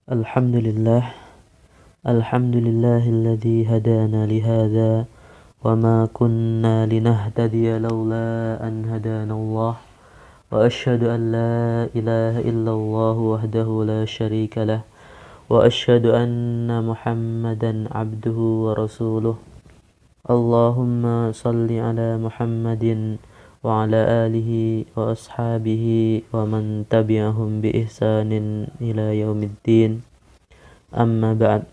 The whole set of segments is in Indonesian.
Alhamdulillah, alhamdulillahilladzi hadana lihadza wa ma kunna linahtadiya laula an hadanallah wa asyhadu an la ilaha illallah wahdahu la syarika lah wa asyhadu anna Muhammadan abduhu wa rasuluh. Allahumma salli ala Muhammadin wa ala alihi wa ashabihi wa man tabi'ahum bi ihsanin ila yaumiddin. Amma ba'd.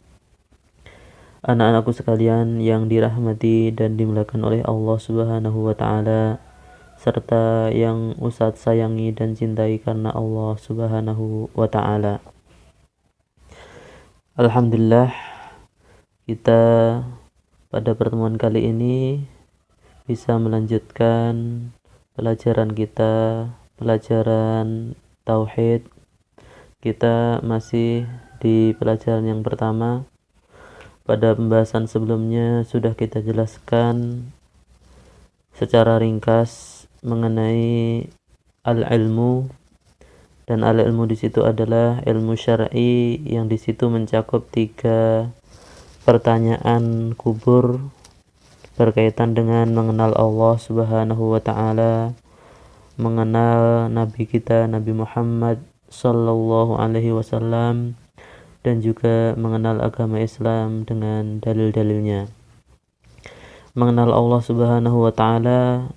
Anak-anakku sekalian yang dirahmati dan dimuliakan oleh Allah Subhanahu wa taala, serta yang Ustadz sayangi dan cintai karena Allah Subhanahu wa taala. Alhamdulillah, kita pada pertemuan kali ini bisa melanjutkan pelajaran kita, pelajaran tauhid. Kita masih di pelajaran yang pertama. Pada pembahasan sebelumnya sudah kita jelaskan secara ringkas mengenai al-ilmu, dan al-ilmu di situ adalah ilmu syar'i yang di situ mencakup 3 pertanyaan kubur berkaitan dengan mengenal Allah Subhanahu wa taala, mengenal nabi kita Nabi Muhammad sallallahu alaihi wasallam, dan juga mengenal agama Islam dengan dalil-dalilnya. Mengenal Allah Subhanahu wa taala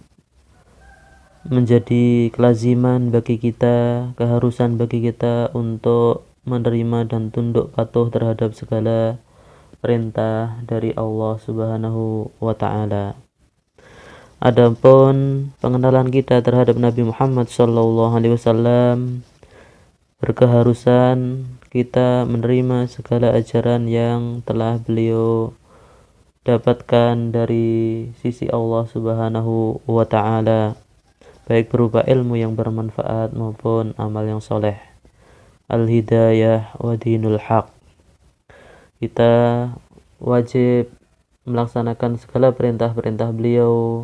menjadi kelaziman bagi kita, keharusan bagi kita untuk menerima dan tunduk patuh terhadap segala perintah dari Allah Subhanahu wa taala. Adapun pengenalan kita terhadap Nabi Muhammad sallallahu alaihi wasallam berkeharusan kita menerima segala ajaran yang telah beliau dapatkan dari sisi Allah Subhanahu wa taala, baik berupa ilmu yang bermanfaat maupun amal yang soleh. Al-hidayah wa dinul haq. Kita wajib melaksanakan segala perintah-perintah beliau,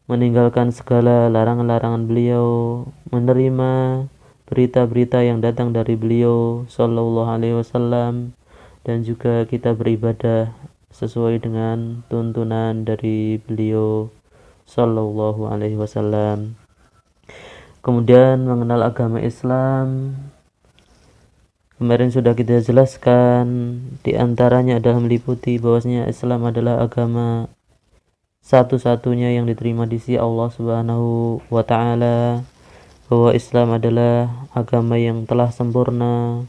meninggalkan segala larangan-larangan beliau, menerima berita-berita yang datang dari beliau sallallahu alaihi wasallam, dan juga kita beribadah sesuai dengan tuntunan dari beliau sallallahu alaihi wasallam. Kemudian mengenal agama Islam, kemarin sudah kita jelaskan, di antaranya adalah meliputi bahwasanya Islam adalah agama satu-satunya yang diterima di sisi Allah Subhanahu wa taala, bahwa Islam adalah agama yang telah sempurna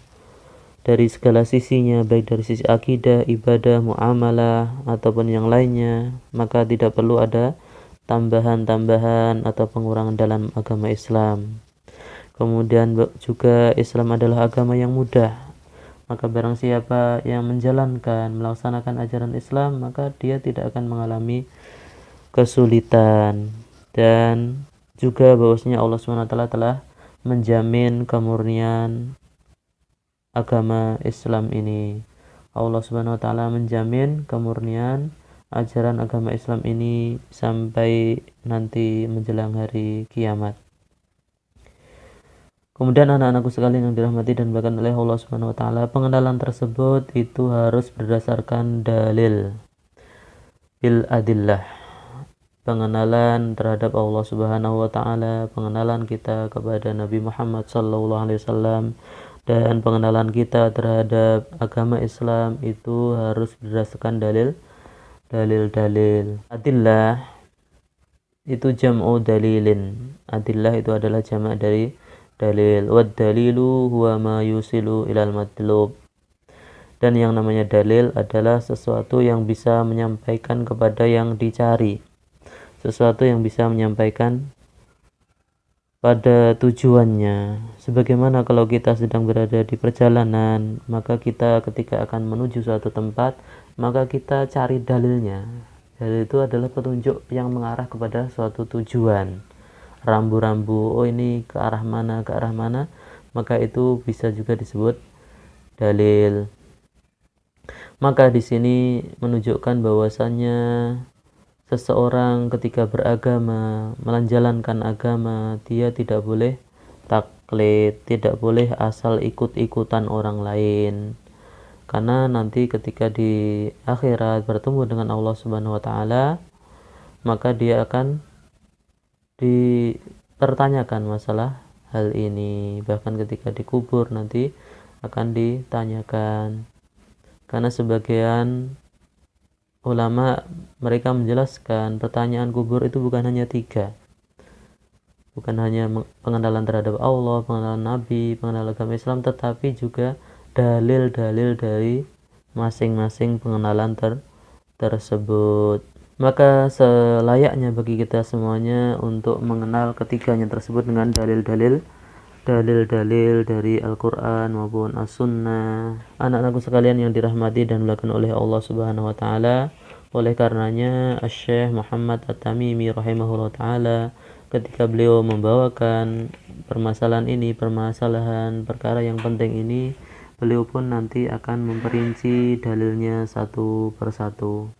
dari segala sisinya, baik dari sisi akidah, ibadah, muamalah ataupun yang lainnya, maka tidak perlu ada tambahan-tambahan atau pengurangan dalam agama Islam. Kemudian juga Islam adalah agama yang mudah, maka barang siapa yang menjalankan, melaksanakan ajaran Islam, maka dia tidak akan mengalami kesulitan. Dan juga bahwasanya Allah SWT telah menjamin kemurnian agama Islam ini. Allah SWT menjamin kemurnian ajaran agama Islam ini sampai nanti menjelang hari kiamat. Kemudian anak-anakku sekalian yang dirahmati dan dimuliakan oleh Allah SWT, pengenalan tersebut itu harus berdasarkan dalil, bil adillah. Pengenalan terhadap Allah Subhanahu wa taala, pengenalan kita kepada Nabi Muhammad sallallahu alaihi wasallam, dan pengenalan kita terhadap agama Islam itu harus berdasarkan dalil-dalil. Adillah itu jam'u dalilin. Adillah itu adalah jamak dari dalil. Wad dalilu huwa ma yusilu ilal matlub. Dan yang namanya dalil adalah sesuatu yang bisa menyampaikan kepada yang dicari, sesuatu yang bisa menyampaikan pada tujuannya. Sebagaimana kalau kita sedang berada di perjalanan, maka kita ketika akan menuju suatu tempat, maka kita cari dalilnya. Dalil itu adalah petunjuk yang mengarah kepada suatu tujuan. Rambu-rambu, oh ini ke arah mana, maka itu bisa juga disebut dalil. Maka di sini menunjukkan bahwasannya seseorang ketika beragama, menjalankan agama, dia tidak boleh taklid, tidak boleh asal ikut-ikutan orang lain. Karena nanti ketika di akhirat bertemu dengan Allah Subhanahu wa taala, maka dia akan dipertanyakan masalah hal ini. Bahkan ketika dikubur nanti akan ditanyakan. Karena sebagian ulama mereka menjelaskan pertanyaan kubur itu bukan hanya 3. Bukan hanya pengenalan terhadap Allah, pengenalan Nabi, pengenalan agama Islam, tetapi juga dalil-dalil dari masing-masing pengenalan tersebut. Maka selayaknya bagi kita semuanya untuk mengenal ketiganya tersebut dengan dalil-dalil dari Al-Quran maupun As-Sunnah. Anak-anakku sekalian yang dirahmati dan dimuliakan oleh Allah Subhanahu wa taala, oleh karenanya Asy-Syaikh Muhammad At-Tamimi rahimahullah taala ketika beliau membawakan permasalahan perkara yang penting ini, beliau pun nanti akan memperinci dalilnya satu persatu.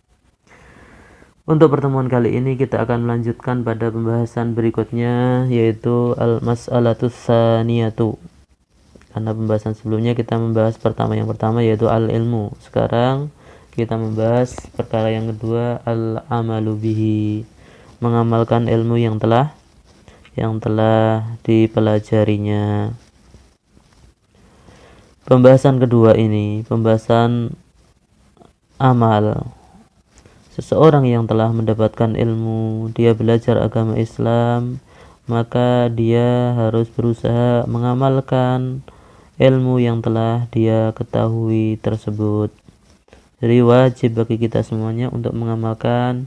Untuk pertemuan kali ini kita akan melanjutkan pada pembahasan berikutnya, yaitu al-mas'alatus tsaniyatu. Karena pembahasan sebelumnya kita membahas yang pertama yaitu al-ilmu. Sekarang kita membahas perkara yang kedua, al-amalu bihi, mengamalkan ilmu yang telah dipelajarinya. Pembahasan kedua ini pembahasan amal. Seseorang yang telah mendapatkan ilmu, dia belajar agama Islam, maka dia harus berusaha mengamalkan ilmu yang telah dia ketahui tersebut. Jadi wajib bagi kita semuanya untuk mengamalkan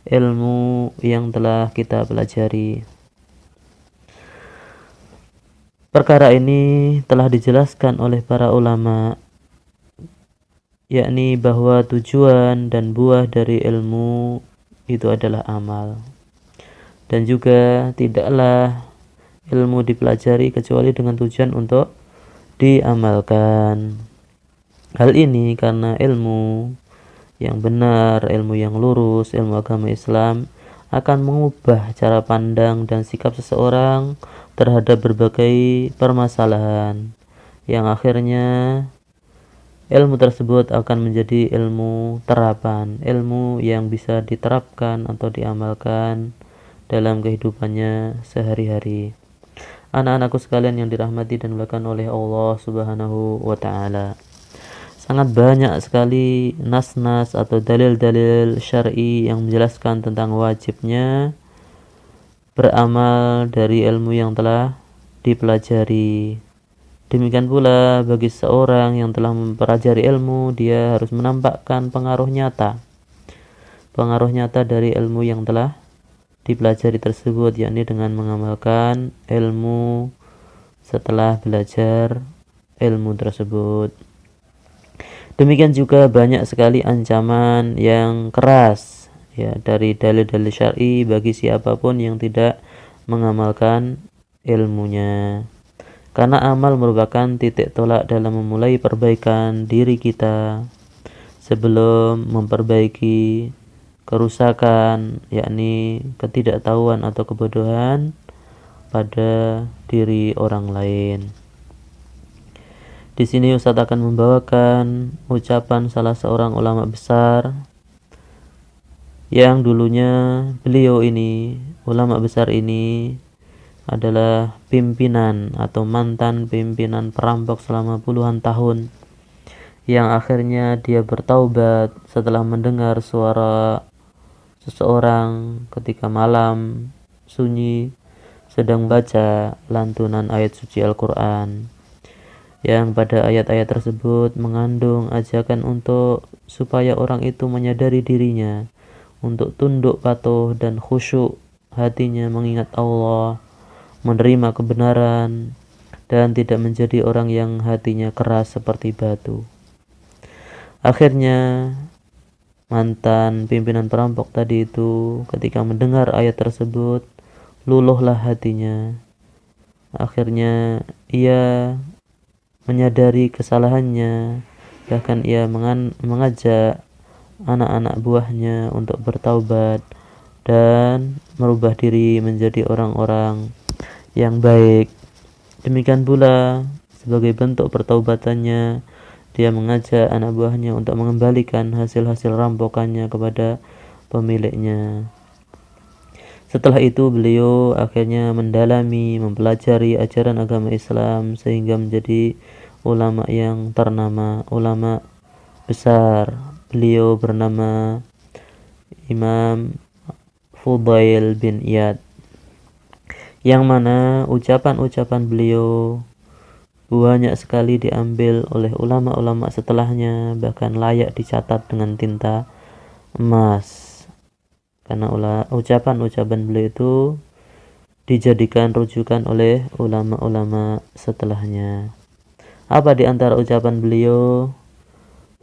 ilmu yang telah kita pelajari. Perkara ini telah dijelaskan oleh para ulama, yakni bahwa tujuan dan buah dari ilmu itu adalah amal. Dan juga tidaklah ilmu dipelajari kecuali dengan tujuan untuk diamalkan. Hal ini karena ilmu yang benar, ilmu yang lurus, ilmu agama Islam akan mengubah cara pandang dan sikap seseorang terhadap berbagai permasalahan, yang akhirnya ilmu tersebut akan menjadi ilmu terapan, ilmu yang bisa diterapkan atau diamalkan dalam kehidupannya sehari-hari. Anak-anakku sekalian yang dirahmati dan dimuliakan oleh Allah Subhanahu wa taala, sangat banyak sekali nas-nas atau dalil-dalil syar'i yang menjelaskan tentang wajibnya beramal dari ilmu yang telah dipelajari. Demikian pula bagi seorang yang telah mempelajari ilmu, dia harus menampakkan pengaruh nyata dari ilmu yang telah dipelajari tersebut, yakni dengan mengamalkan ilmu setelah belajar ilmu tersebut. Demikian juga banyak sekali ancaman yang keras dari dalil-dalil syar'i bagi siapapun yang tidak mengamalkan ilmunya. Karena amal merupakan titik tolak dalam memulai perbaikan diri kita sebelum memperbaiki kerusakan, yakni ketidaktahuan atau kebodohan pada diri orang lain. Di sini Ustadz akan membawakan ucapan salah seorang ulama besar yang dulunya ulama besar ini adalah pimpinan atau mantan pimpinan perampok selama puluhan tahun, yang akhirnya dia bertaubat setelah mendengar suara seseorang ketika malam sunyi sedang baca lantunan ayat suci Al-Quran, yang pada ayat-ayat tersebut mengandung ajakan supaya orang itu menyadari dirinya, untuk tunduk patuh dan khusyuk hatinya mengingat Allah, menerima kebenaran, dan tidak menjadi orang yang hatinya keras seperti batu. Akhirnya mantan pimpinan perampok tadi itu ketika mendengar ayat tersebut, luluhlah hatinya. Akhirnya ia menyadari kesalahannya, bahkan ia mengajak anak-anak buahnya untuk bertaubat dan merubah diri menjadi orang-orang yang baik. Demikian pula sebagai bentuk pertaubatannya, dia mengajak anak buahnya untuk mengembalikan hasil-hasil rampokannya kepada pemiliknya. Setelah itu beliau akhirnya mendalami, mempelajari ajaran agama Islam sehingga menjadi ulama yang ternama, ulama besar. Beliau bernama Imam Fudail bin Iyad, yang mana ucapan-ucapan beliau banyak sekali diambil oleh ulama-ulama setelahnya, bahkan layak dicatat dengan tinta emas. Karena ucapan-ucapan beliau itu dijadikan rujukan oleh ulama-ulama setelahnya. Apa di antara ucapan beliau?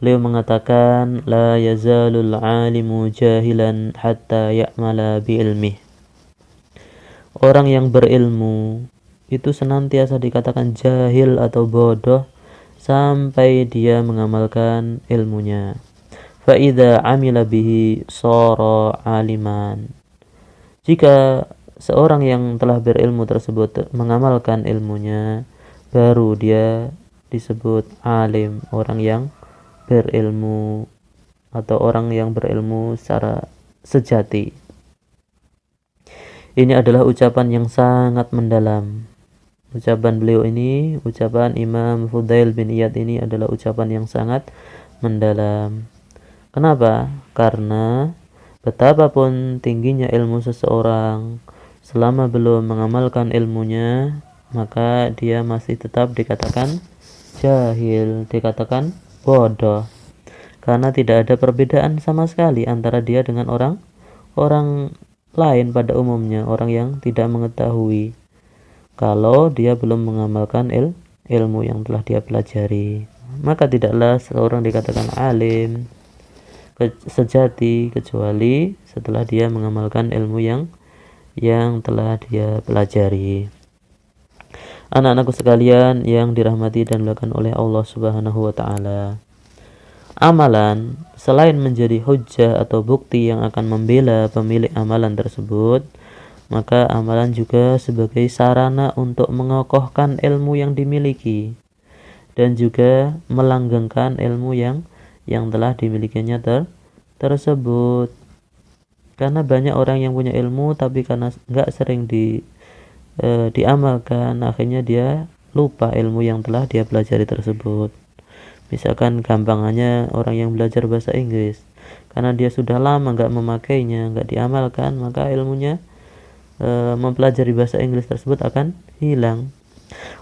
Beliau mengatakan, la yazalul alimu jahilan hatta ya'mala bi'ilmih. Orang yang berilmu itu senantiasa dikatakan jahil atau bodoh sampai dia mengamalkan ilmunya. Fa'idha amila bihi sara aliman. Jika seorang yang telah berilmu tersebut mengamalkan ilmunya, baru dia disebut alim, orang yang berilmu atau orang yang berilmu secara sejati. Ini adalah ucapan yang sangat mendalam. Ucapan beliau ini, ucapan Imam Fudail bin Iyad ini adalah ucapan yang sangat mendalam. Kenapa? Karena betapapun tingginya ilmu seseorang, selama belum mengamalkan ilmunya, maka dia masih tetap dikatakan jahil, dikatakan bodoh. Karena tidak ada perbedaan sama sekali antara dia dengan orang lain pada umumnya, orang yang tidak mengetahui, kalau dia belum mengamalkan ilmu yang telah dia pelajari. Maka tidaklah seorang dikatakan alim sejati kecuali setelah dia mengamalkan ilmu yang telah dia pelajari. Anak-anakku sekalian yang dirahmati dan dimuliakan oleh Allah Subhanahu wa taala, amalan selain menjadi hujjah atau bukti yang akan membela pemilik amalan tersebut, maka amalan juga sebagai sarana untuk mengokohkan ilmu yang dimiliki dan juga melanggengkan ilmu yang telah dimilikinya tersebut. Karena banyak orang yang punya ilmu tapi karena nggak sering diamalkan, akhirnya dia lupa ilmu yang telah dia pelajari tersebut. Misalkan gampangannya orang yang belajar bahasa Inggris, karena dia sudah lama nggak memakainya, nggak diamalkan, maka ilmunya mempelajari bahasa Inggris tersebut akan hilang.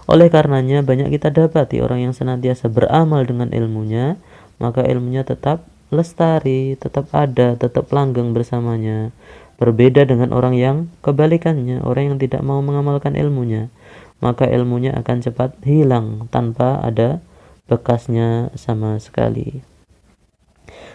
Oleh karenanya banyak kita dapati orang yang senantiasa beramal dengan ilmunya, maka ilmunya tetap lestari, tetap ada, tetap langgeng bersamanya. Berbeda dengan orang yang kebalikannya, orang yang tidak mau mengamalkan ilmunya, maka ilmunya akan cepat hilang tanpa ada bekasnya sama sekali.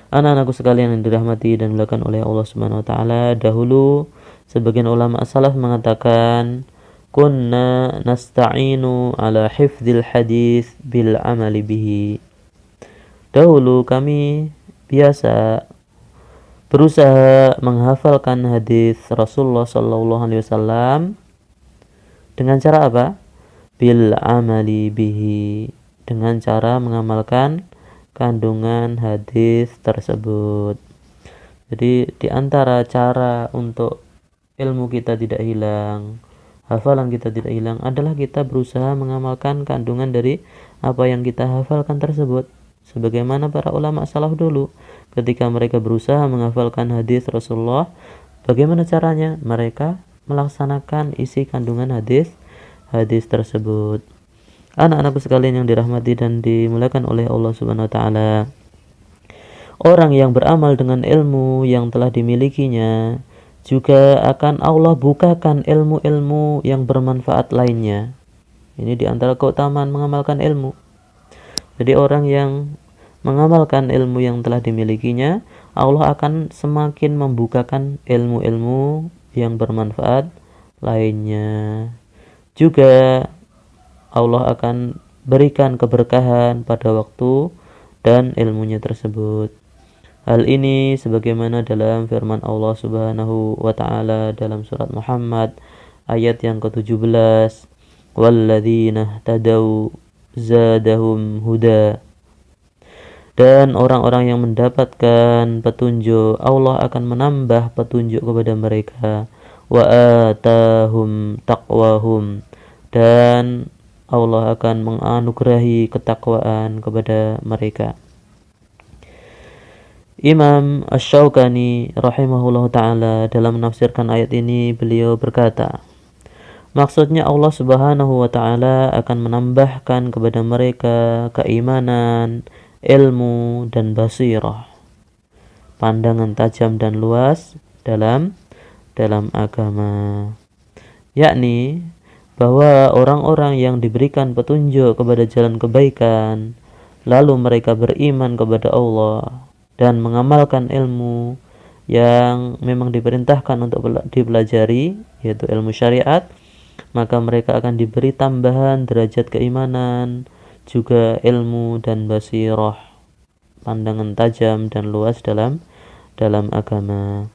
Anak-anakku sekalian yang dirahmati dan dimuliakan oleh Allah Subhanahu wa taala, dahulu sebagian ulama salaf mengatakan, kunna nasta'inu ala hifdzil hadis bil amali bihi. Dahulu kami biasa berusaha menghafalkan hadis Rasulullah sallallahu alaihi wasallam dengan cara apa? Bil amali bihi, dengan cara mengamalkan kandungan hadis tersebut. Jadi di antara cara untuk ilmu kita tidak hilang, hafalan kita tidak hilang, adalah kita berusaha mengamalkan kandungan dari apa yang kita hafalkan tersebut. Sebagaimana para ulama salaf dulu, ketika mereka berusaha menghafalkan hadis Rasulullah, bagaimana caranya? Mereka melaksanakan isi kandungan hadis tersebut. Anak-anakku sekalian yang dirahmati dan dimuliakan oleh Allah Subhanahu wa taala, orang yang beramal dengan ilmu yang telah dimilikinya juga akan Allah bukakan ilmu-ilmu yang bermanfaat lainnya. Ini di antara keutamaan mengamalkan ilmu. Jadi orang yang mengamalkan ilmu yang telah dimilikinya, Allah akan semakin membukakan ilmu-ilmu yang bermanfaat lainnya. Juga Allah akan berikan keberkahan pada waktu dan ilmunya tersebut. Hal ini sebagaimana dalam firman Allah Subhanahu wa taala dalam surat Muhammad ayat yang ke-17, walladzina ihtadaw zadahum huda. Dan orang-orang yang mendapatkan petunjuk, Allah akan menambah petunjuk kepada mereka. Wa atahum taqwahum, dan Allah akan menganugerahi ketakwaan kepada mereka. Imam Asy-Syaukani rahimahullah ta'ala dalam menafsirkan ayat ini, beliau berkata, maksudnya Allah subhanahu wa ta'ala akan menambahkan kepada mereka keimanan, ilmu, dan basirah, pandangan tajam dan luas dalam agama, yakni bahwa orang-orang yang diberikan petunjuk kepada jalan kebaikan, lalu mereka beriman kepada Allah dan mengamalkan ilmu yang memang diperintahkan untuk dipelajari, yaitu ilmu syariat, maka mereka akan diberi tambahan derajat keimanan, juga ilmu dan basirah, pandangan tajam dan luas dalam agama.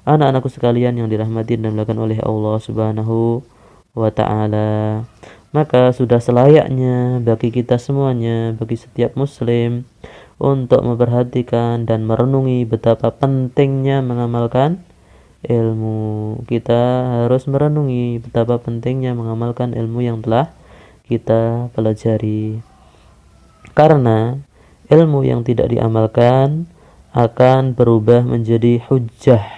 Anak-anakku sekalian yang dirahmati dan dimuliakan oleh Allah Subhanahu wa ta'ala, maka sudah selayaknya bagi kita semuanya, bagi setiap muslim, untuk memperhatikan dan merenungi betapa pentingnya mengamalkan ilmu. Kita harus merenungi betapa pentingnya mengamalkan ilmu yang telah kita pelajari, karena ilmu yang tidak diamalkan akan berubah menjadi hujjah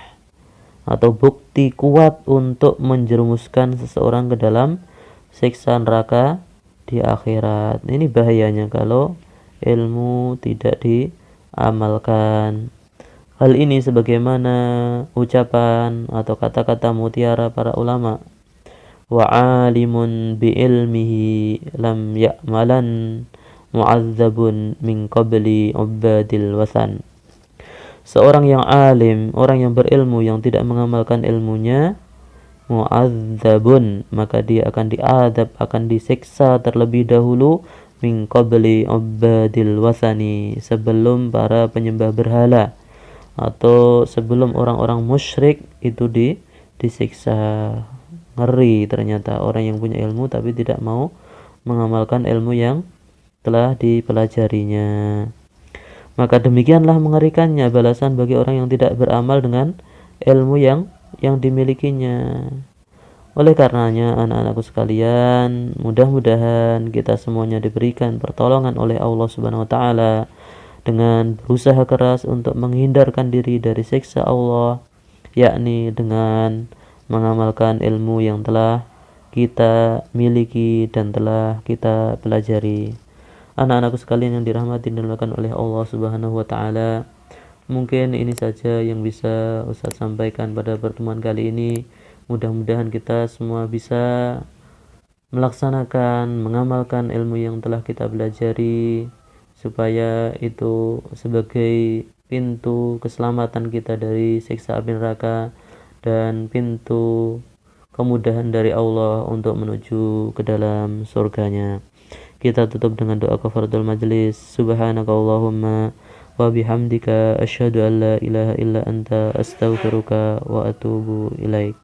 atau bukti kuat untuk menjerumuskan seseorang ke dalam siksa neraka di akhirat. Ini bahayanya kalau ilmu tidak diamalkan. Hal ini sebagaimana ucapan atau kata-kata mutiara para ulama, wa alimun bi ilmihi lam ya'malan mu'adzabun min qabli ubadil wasan. Seorang yang alim, orang yang berilmu yang tidak mengamalkan ilmunya, mu'adzabun, maka dia akan diadab, akan disiksa terlebih dahulu, min qabli ubadil wasani, sebelum para penyembah berhala atau sebelum orang-orang musyrik itu disiksa. Ngeri ternyata orang yang punya ilmu tapi tidak mau mengamalkan ilmu yang telah dipelajarinya. Maka demikianlah mengerikannya balasan bagi orang yang tidak beramal dengan ilmu yang dimilikinya. Oleh karenanya anak-anakku sekalian, mudah-mudahan kita semuanya diberikan pertolongan oleh Allah Subhanahu wa taala dengan berusaha keras untuk menghindarkan diri dari siksa Allah, yakni dengan mengamalkan ilmu yang telah kita miliki dan telah kita pelajari. Anak-anakku sekalian yang dirahmati dan dimuliakan oleh Allah Subhanahu wa taala, mungkin ini saja yang bisa Ustaz sampaikan pada pertemuan kali ini. Mudah-mudahan kita semua bisa melaksanakan, mengamalkan ilmu yang telah kita pelajari, supaya itu sebagai pintu keselamatan kita dari siksa api neraka dan pintu kemudahan dari Allah untuk menuju ke dalam surganya. Kita tutup dengan doa kafaratul majlis. Subhanakallahumma wa bihamdika asyhadu an la ilaha illa anta astaghfiruka wa atubu ilaik.